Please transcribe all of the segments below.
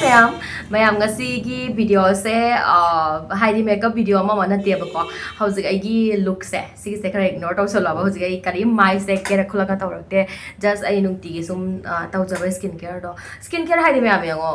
mayam ngasi gi video se haidi makeup video ma mana te ba ko hauzik ai gi look se si kare ignore taw so la ba hauzik ai kari mai se kera khula ka taw rakte just ai nung ti gi sum taw jaba skin care haidi mayam yango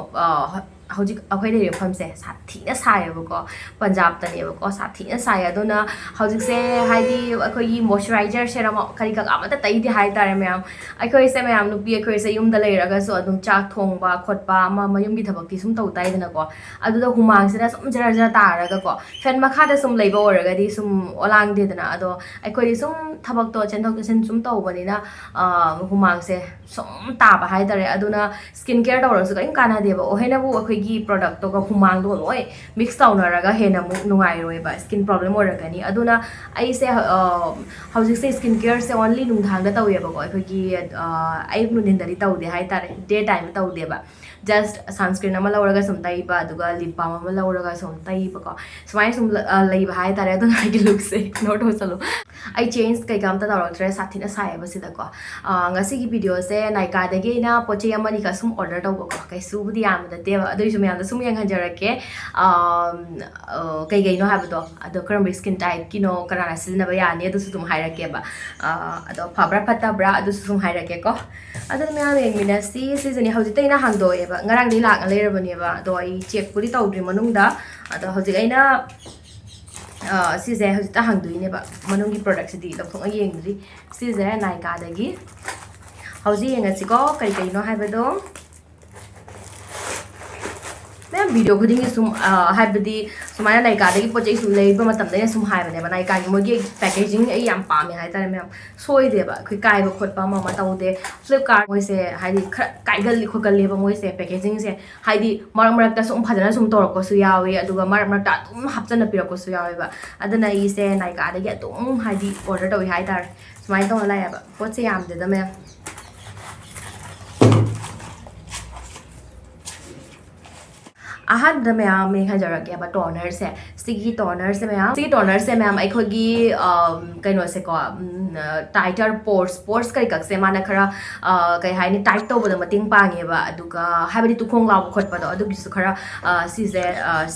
hauzik akhoi de pham se sathi na sai ba ko punjab ta ne ba ko sathi na sai aduna hauzik se haidi akhoi gi moisturizer serum kari ka amata tai di hai tare mayam akhoi se mayam nu pi akhoi se yum da lei raga so adum chak thong ba khot ba ma mayum gi thabak ti sum taw tai dana ko aduda humang se da sum jara ta raga ko fan makha da sum leiba oraga di sum olang de dana ado akhoi di sum thabak to chen thok chen sum taw bani na humang se sum ta ba hai tare aduna skin care taw so ka in kana de ba o hena bu akhoi gi product to ka humang do loi mix taw na raga hena mu nungai roi ba skin problem oraga ni aduna ai se hauzik se skin care se only nung thang da taw ye ba ko akhoi gi ai nu din dari taw de hai tare day time taw de ba just sunscreen ama lauraga sum tai ba aduga lip balm ama lauraga sum tai ba ko smai sum lei ba hai tare aduna ai gi look se not ho salo ai change kai kam ta daw tre sathina sai ba sida ko ngasi gi video se naika de ge na poche amani ka sum order taw ba ko kai su budi am da de ba adui sum yam da sum yang hanjarake kai gai no ha ba do ado karam skin type ki no karana silna ba ya ne adu sum hairake ba ado phabra phatta bra adu sum hairake ko adu me am eng mina si jani hauji tai na hang do e ba ngarang ni lak le ra ba ne ba do ai check puri taw dri manung da ado hauji ai na si je hauji ta hang dui ne ba manung gi product si di lo thong yeng ri si je naika da gi hauji yeng asi ko kai no hai ba do मैं video खुद ही सुम हाइबदी सुमाया नायका दगी पोचे सुम लेब मतम दे सुम HYBE ने Nykaa gi मोगी packaging ए याम पामे हाय तारे ma'am सोई दे बा खै काय ब खोट पा मा ताउ दे फ्लिपकार्ट मोइ से हाइदी काय गल लिखो गल लेब मोइ से पैकेजिंग से हाइदी मरक मरक ता सुम फजना सुम तोर को सु यावे अदुगा मरक मरक ता तुम हपचन पिर को सु यावे बा अदना ई से नायका दगी तुम हाइदी ऑर्डर तोइ हाय तार सुमाय तो लाय बा पोचे याम दे द ma'am ahad da ma'am me khajara ke ba toner se sigi toner se ma'am ai khogi kai no se ko tighter pores kai kak se mana khara kai hai ni tight to boda mating pange ba aduga habadi tu khong law khot pa do adu bisu khara si se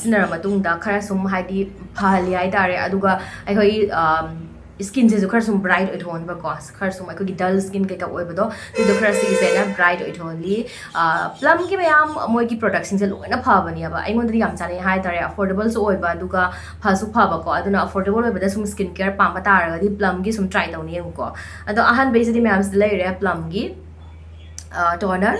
sinara matung da khara sum hai di phali ai tare aduga ai khoi skin se khar sum bright oi thon ba ko khar sum ai dull skin ke ka oi ba do tu khar si se na bright oi thon li plum ki mayam moi ki production se loina pha bani ba ai ngon ri yam chane hai tare affordable so oi ba duga pha su pha ba ko aduna affordable oi ba da sum skin care pam ba tar ga di plum gi sum try taw ni ko ado ahan basically mayam se lai re plum gi toner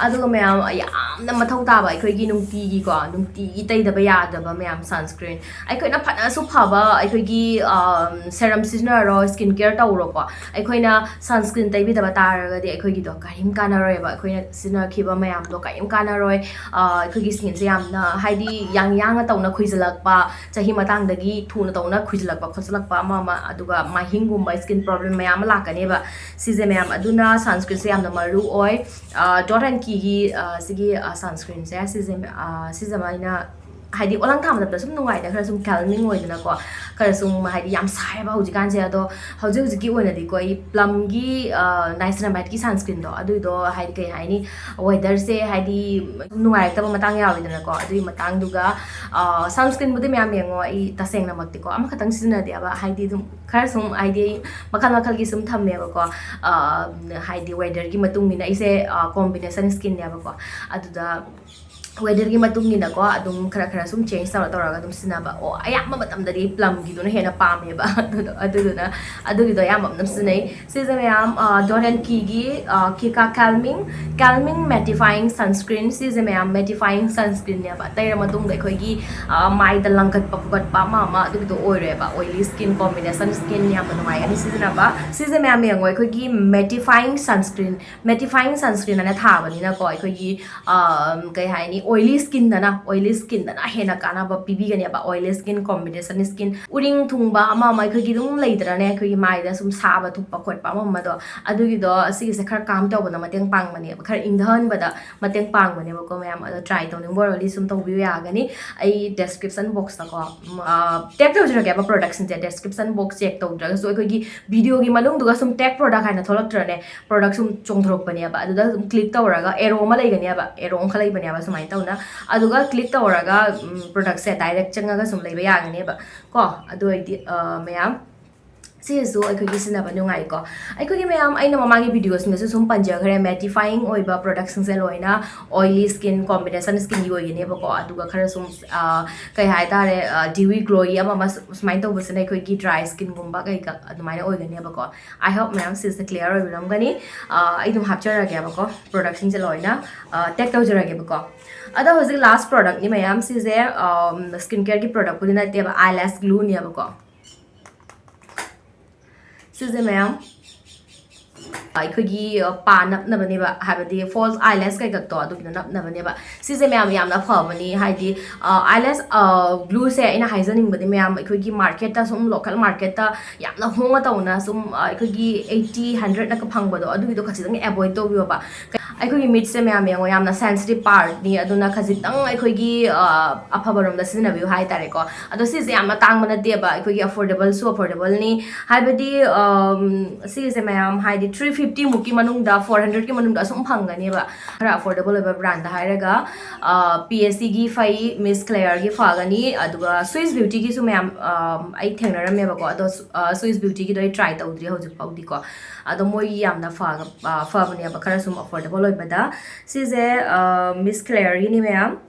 aduga mayam yamna mathau ta ba ai gi nung ti gi ko nung ti gi tai da ba ya da ba mayam sunscreen ai na phana su pha ba ai gi serum seasoner ro skin care ta ro ko ai na sunscreen tai bi da ba ta ra di ai gi do karim kana ro ba ai na seasoner khi ba mayam do karim kana ro ai gi skin se yamna haidi yang ta na khuijalak pa chahi matang da gi thu na ta na khuijalak pa khosalak pa ma aduga mahing gum ba skin problem mayam la ka ne ba si je mayam aduna sunscreen se yamna maru oi dot and ki sigi sunscreen se si zamaina haidi olang tham da sum nungai da khara sum calming oi dana ko khara sum haidi yam sai ba hoji kan se ado hoji ki oina di ko I plum gi niacinamide ki sunscreen do adu do haidi kai haini weather se haidi nungai ta matang yawi dana ko adu matang duga sunscreen budi myam yengo I taseng na makti ko am khatang sina de ba haidi dum khara sum haidi makal gi sum tham me ba ko haidi weather gi matung ni na ise combination skin ne ba ko adu da weather gi matung ni na ko adum khara sum change ta ra ga dum sina ba o ayam ma matam da di plum gi do na hena pa me ba adu gi do yam nam sinai si je yam dot and ki gi kika calming mattifying sunscreen si je yam mattifying sunscreen ne ba tai ra matung da khoi gi mai da langkat pa fukat pa ma adu gi do oi re ba oily skin combination skin yam ma ngai ani si je na ba si je yam yang oi khoi gi mattifying sunscreen ana tha ba ni na ko khoi gi kai hai ni oily skin dana hena kana ba pibi gani ba oily skin combination skin uring thungba ama mai khoi gi dum leidra ne khoi mai da sum saba thuppa khotpa ama ma do adu gi do asi se khar kam taw na mateng pang mani khar indhan ba da mateng pang mani ba ko mayam ado try to ning boroli sum to bi ya gani ai description box ta ko tag to jra ga ba production je description box check to dra so khoi gi video gi manung du ga sum tag product haina tholak tra ne product sum chongthrok bani ba adu da click to raga arrow ma lai gani ba arrow khalai bani ba sumai to na adu ga click to raga product se direct changa ga sum lai ba ya gani ba ko adu ai di mayam sisu akhoi sina ba nungai ko akhoi mayam aina mamagi videos ne sum panja khare mattifying oiba products se loina oily skin combination skin yoi ne ba ko aduga khare sum kai hai tare dewy glowy ama smai to bus ne akhoi dry skin gumba kai ka adumai oi gani ba ko I hope mayam sis the clear oi biram gani ai dum hapchara ga ba ko production se loina tag to jara ga ba ko ada hoji last product ni mayam sis skincare ki product ko dina te ba eyelash glue ni ba ko size mayam akhoi pa nap na bani ba habadi false eyelash kai gak to adu nap na bani ba size mayam yam na phabani haidi eyelash glue se ina haizaning bani mayam akhoi market ta sum local market ta yam na honga ta una sum akhoi 80 100 na ka phangba do adu do khachidang avoid to bi ba akhoi mid se mayam yango yam na sensitive part ni aduna khajitang akhoi aphabarom da sina bi hai tare ko ado si se yam na tang mana de ba akhoi affordable so affordable ni habadi si se mayam haidi 350 muki manung da 400 ki manung da sum phangani ba khara affordable ba brand da hairaga PSC gi fai Miss Claire gi fagani aduga Swiss Beauty gi su mayam ai thengnaram me ba ko ado Swiss Beauty gi doi try tawdri hojik paudi ko ado moi yam na fabani ba khara sum affordable oi bada si je Miss Claire gi ni mayam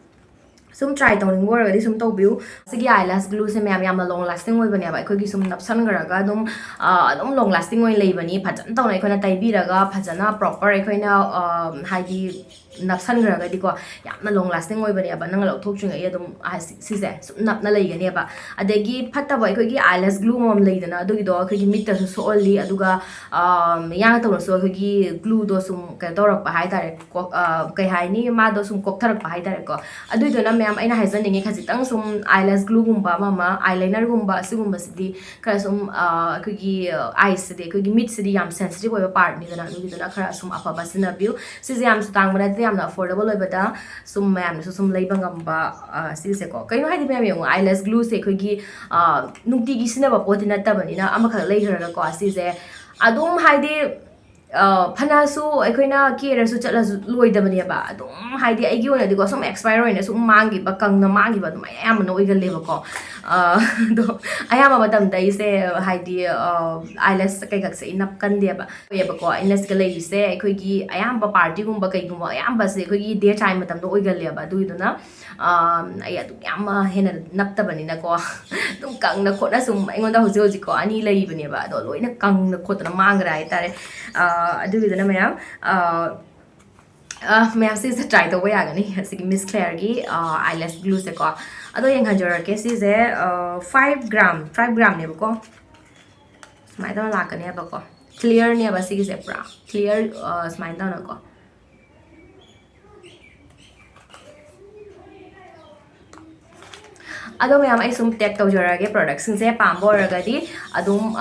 sum try to ning wor gadi sum to biu sigi eyelash glue se mayam yam long lasting oi bani ba akhoi gi sum napsan garaga adum long lasting oi lei bani phajan to nai khona tai bi raga phajana proper akhoi na haidi napsan garaga di ko yamna long lasting oi bani ba nang lo thok chung ai adum si se sum nap na lei gani ba adegi phatta ba akhoi gi eyelash glue mom lei dana adu gi do akhoi gi mit ta so only aduga yang to so akhoi gi glue do sum ka dorak ba hai tare kai hai ni ma do sum kok tharak ba hai tare ko adu do na mayam aina haizaningi khajitang sum eyelash glue gumba mama eyeliner gumba sigumba sidi khara sum akhoi gi eyes sidi akhoi gi mit sidi yam sensitive oi part ni dana adu gi dana khara sum apa ba sina biu si je yam stang bana yam na affordable oi bada sum mayam su sum leiba ngamba si se ko kai no haidi mayam yong eyelash glue se akhoi gi nukti gi sina ba poti na ta bani na ama khak lei hara ko si je adum haidi phana su aikoina kera su chatla loi da bani ba adum haidi ai gi ona di ko sum expire oina sum mangi ba kang na mangi ba dum ayam no oi gal le ba ko do ayam ba dam dai se haidi eyelash kai gak se inap kan de ba ye ba ko eyelash ga lei se aikoi gi ayam ba party gum ba kai gum ayam ba se aikoi gi day time matam do oi gal le ba du na ai adu yam hena nap ta bani na ko dum kang na khot na sum ai ngon da hoji hoji ko ani lei bani ba do loi na kang na khot na mang rai tare adu gi na mayam mayam si se try to way agani si Miss Claire gi eyelash glue se ko ado yang hanjora ke si je 5 gram ne ko smai da la ka ne ba ko clear ne ba si se pra clear smai da na ko ado mayam ai sum tag to jara ge products se pambo ragadi adum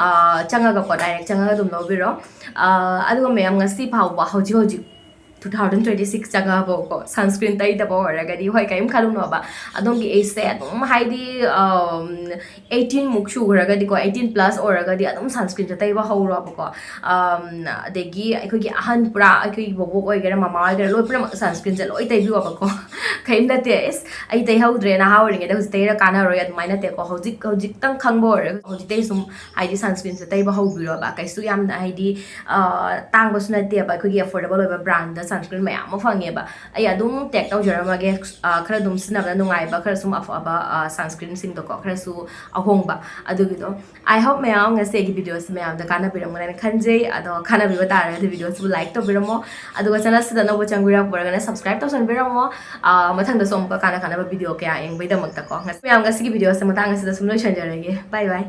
changa ga ko direct changa dum no biro ado mayam ngasi phau ba hoji hoji 2026 changa bo ko sunscreen tai da bo ragadi hoi kaim khalu no ba adom gi age se adum haidi 18 muk shu ragadi ko 18 plus or ragadi adum sunscreen tai ba ho ro ba ko adegi akhoi gi ahan pura akhoi bo bo oi gera mama oi gera loi pura sunscreen je loi tai bi ba ko kaim da te is ai tai hau dre na hau ring da tai ra kana ro ya mai na te ko hojik tang khang bo hojik tai sum haidi sunscreen je tai ba ho bi ro ba kai su yam na haidi tang ba su na te ba akhoi gi affordable oi ba brand da sunscreen mayam mo fange ba ai adum tag taw jara ma ge khara dum sina ba nungai ba khara sum afa ba sunscreen sing to ko khara su ahong ba adu gi do I hope mayam nga se gi videos mayam da kana biram ngana khanje ado kana bi bata ra de videos bu like to biramo adu ga channel sida no bo changira por ga subscribe to san biramo mathang da som ka kana ba video kya eng bai da mak ta ko mayam ga si gi videos sa matang sida sum lo chan jara ge bye bye